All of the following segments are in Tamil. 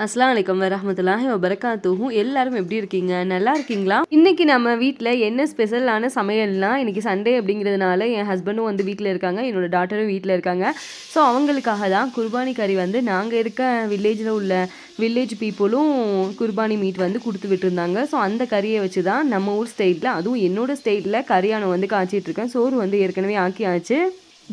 அஸ்ஸலாமு அலைக்கும் வரஹ்மத்துல்லாஹி வபரகாத்துஹு. எல்லாரும் எப்படி இருக்கீங்க? நல்லா இருக்கீங்களா? இன்னைக்கு நம்ம வீட்டில் என்ன ஸ்பெஷலான சமையல்னா, இன்னைக்கு சண்டே அப்படிங்கிறதுனால என் ஹஸ்பண்டும் வந்து வீட்டில் இருக்காங்க, என்னோட டாட்டரும் வீட்டில் இருக்காங்க. ஸோ அவங்களுக்காக தான் குர்பானி கறி வந்து நாங்கள் இருக்க வில்லேஜில் உள்ள வில்லேஜ் பீப்புளும் குர்பானி மீட் வந்து கொடுத்து விட்டுருந்தாங்க. ஸோ அந்த கறியை வச்சு தான் நம்ம ஊர் ஸ்டைலில், அதுவும் என்னோட ஸ்டைலில் கறியானம் வந்து காய்ச்சிட்ருக்கேன். சோறு வந்து ஏற்கனவே ஆக்கியாச்சு.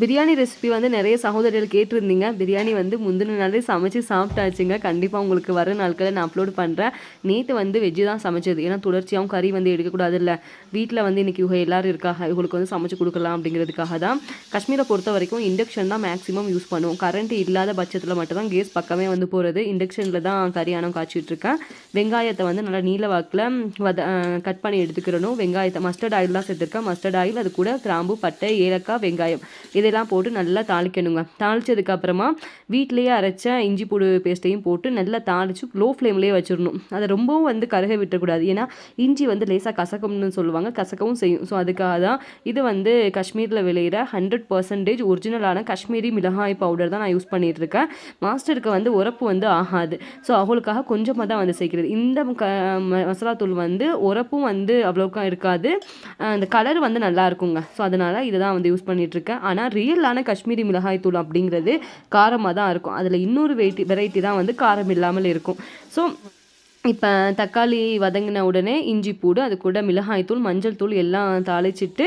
பிரியாணி ரெசிபி வந்து நிறைய சகோதரர்கள் கேட்டிருந்தீங்க. பிரியாணி வந்து முந்தின நாளே சமைச்சு சாப்பிட்டாச்சுங்க. கண்டிப்பாக உங்களுக்கு வர நாட்களில் நான் அப்லோட் பண்ணுறேன். நேற்று வந்து வெஜ்ஜு தான் சமைச்சது. ஏன்னா தொடர்ச்சியாகவும் கறி வந்து எடுக்கக்கூடாதுல்ல. வீட்டில் வந்து இன்றைக்கி இவங்க எல்லோரும் இருக்காங்க, இவங்களுக்கு வந்து சமைச்சு கொடுக்கலாம் அப்படிங்கிறதுக்காக தான். காஷ்மீரை பொறுத்த வரைக்கும் இண்டக்ஷன் தான் மேக்ஸிமம் யூஸ் பண்ணுவோம். கரண்ட் இல்லாத பட்சத்தில் மட்டும்தான் கேஸ் பக்கமே வந்து போகிறது. இண்டக்ஷனில் தான் கறியானம் காய்ச்சிட்ருக்கேன். வெங்காயத்தை வந்து நல்லா நீல வாக்கில் கட் பண்ணி எடுத்துக்கிறணும். வெங்காயத்தை மஸ்டர்ட் ஆயில் தான் சேர்த்துருக்கேன். மஸ்டர்ட் ஆயில், அது கூட கிராம்பு, பட்டை, ஏலக்காய், வெங்காயம் இதெல்லாம் போட்டு நல்லா தாளிக்கணுங்க. தாளித்ததுக்கப்புறமா வீட்டிலேயே அரைச்ச இஞ்சி பூடு பேஸ்ட்டையும் போட்டு நல்லா தாளித்து லோ ஃப்ளேம்லேயே வச்சிடணும். அதை ரொம்பவும் வந்து கருக விட்டுறக்கூடாது. ஏன்னா இஞ்சி வந்து லேசாக கசக்கும்னு சொல்லுவாங்க, கசக்கவும் செய்யும். ஸோ அதுக்காக தான் இது வந்து காஷ்மீரில் விளையிற 100% ஒரிஜினலான காஷ்மீரி மிளகாய் பவுடர் தான் நான் யூஸ் பண்ணிகிட்ருக்கேன். மாஸ்டருக்கு வந்து உரப்பு வந்து ஆகாது. ஸோ அவங்களுக்காக கொஞ்சமாக தான் வந்து சேர்க்கிறது. இந்த மசாலா தூள் வந்து உரப்பும் வந்து அவ்வளோக்கா இருக்காது, அந்த கலர் வந்து நல்லா இருக்குங்க. ஸோ அதனால் இதை தான் வந்து யூஸ் பண்ணிகிட்ருக்கேன். ஆனால் ரியலான காஷ்மீரி மிளகாய் தூள் அப்படிங்கிறது காரமாக தான் இருக்கும். அதில் இன்னொரு வெரைட்டி தான் வந்து காரம் இல்லாமல் இருக்கும். ஸோ இப்போ தக்காளி வதங்கின உடனே இஞ்சி பூடு, அது கூட மிளகாய்த்தூள், மஞ்சள் தூள் எல்லாம் தாளிச்சிட்டு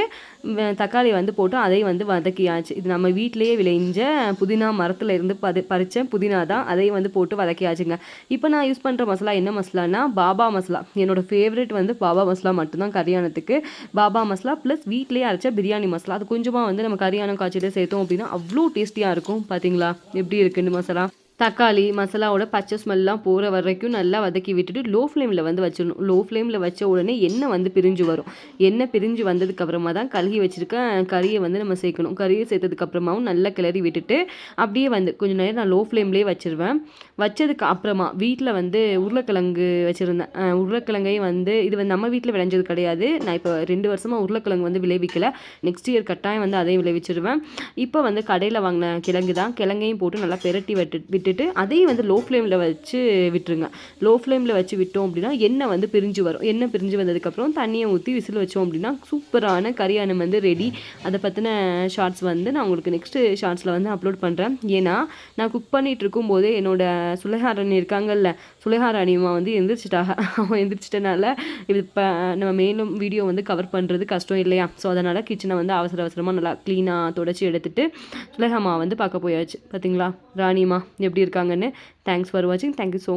தக்காளி வந்து போட்டு அதையும் வந்து வதக்கியாச்சு. இது நம்ம வீட்டிலேயே விளைஞ்ச புதினா மரத்தில் இருந்து பறித்த புதினா தான், அதையும் வந்து போட்டு வதக்கியாச்சுங்க. இப்போ நான் யூஸ் பண்ணுற மசாலா என்ன மசாலானா பாபா மசாலா. என்னோடய ஃபேவரட் வந்து பாபா மசாலா மட்டும்தான் கறியானத்துக்கு. பாபா மசாலா ப்ளஸ் வீட்டிலேயே அரைச்ச பிரியாணி மசாலா. அது கொஞ்சமாக வந்து நம்ம கறியானம் காய்ச்சிட்டு சேர்த்தோம் அப்படின்னா அவ்வளோ டேஸ்டியாக இருக்கும். பார்த்தீங்களா எப்படி இருக்குன்னு மசாலா. தக்காளி மசாலாவோட பச்சை ஸ்மெல்லாம் போகிற வரைக்கும் நல்லா வதக்கி விட்டுட்டு லோ ஃப்ளேமில் வந்து வச்சிடணும். லோ ஃப்ளேமில் வச்ச உடனே எண்ணெய் வந்து பிரிஞ்சு வரும். எண்ணெய் பிரிஞ்சு வந்ததுக்கப்புறமா தான் கழுகி வச்சுருக்க கறியை வந்து நம்ம சேர்க்கணும். கறியை சேர்த்ததுக்கப்புறமாவும் நல்லா கிளறி விட்டுட்டு அப்படியே வந்து கொஞ்சம் நேரம் நான் லோ ஃப்ளேம்லேயே வச்சுருவேன். வச்சதுக்கு அப்புறமா வீட்டில் வந்து உருளைக்கிழங்கு வச்சுருந்தேன். உருளைக்கிழங்கையும் வந்து இது வந்து நம்ம வீட்டில் விளைஞ்சது கிடையாது. நான் இப்போ 2 வருஷமாக உருளைக்கிழங்கு வந்து விளைவிக்கலை. நெக்ஸ்ட் இயர் கட்டாயம் வந்து அதையும் விளைவிச்சிருவேன். இப்போ வந்து கடையில் வாங்கின கிழங்கு தான். கிழங்கையும் போட்டு நல்லா பெரட்டி விட்டுட்டு அதையும் வந்து லோ ஃப்ளேமில் வச்சு விட்டுருங்க. லோ ஃப்ளேமில் வச்சு விட்டோம் அப்படின்னா எண்ணெய் வந்து பிரிஞ்சு வரும். எண்ணெய் பிரிஞ்சு வந்ததுக்கப்புறம் தண்ணியை ஊற்றி விசில் வச்சோம் அப்படின்னா சூப்பரான கறியானம் வந்து ரெடி. அதை பற்றின ஷார்ட்ஸ் வந்து நான் உங்களுக்கு நெக்ஸ்ட்டு ஷார்ட்ஸில் வந்து அப்லோட் பண்ணுறேன். ஏன்னா நான் குக் பண்ணிகிட்டு இருக்கும்போது என்னோட சுலைஹாரணி இருக்காங்கல்ல, சுலைஹாராணியம்மா வந்து எந்திரிச்சிட்டாங்க. அவன் எந்திரிச்சிட்டனால இது இப்போ நம்ம மேலும் வீடியோ வந்து கவர் பண்ணுறது கஷ்டம் இல்லையா. ஸோ அதனால் கிச்சனை வந்து அவசரமாக நல்லா க்ளீனாக தொடச்சி எடுத்துகிட்டு சுலைஹாமா வந்து பார்க்க போயாச்சு. பார்த்தீங்களா ராணியம்மா எப்படி இருக்காங்கன்னு. தேங்க்ஸ் ஃபார் வாட்சிங். Thank you so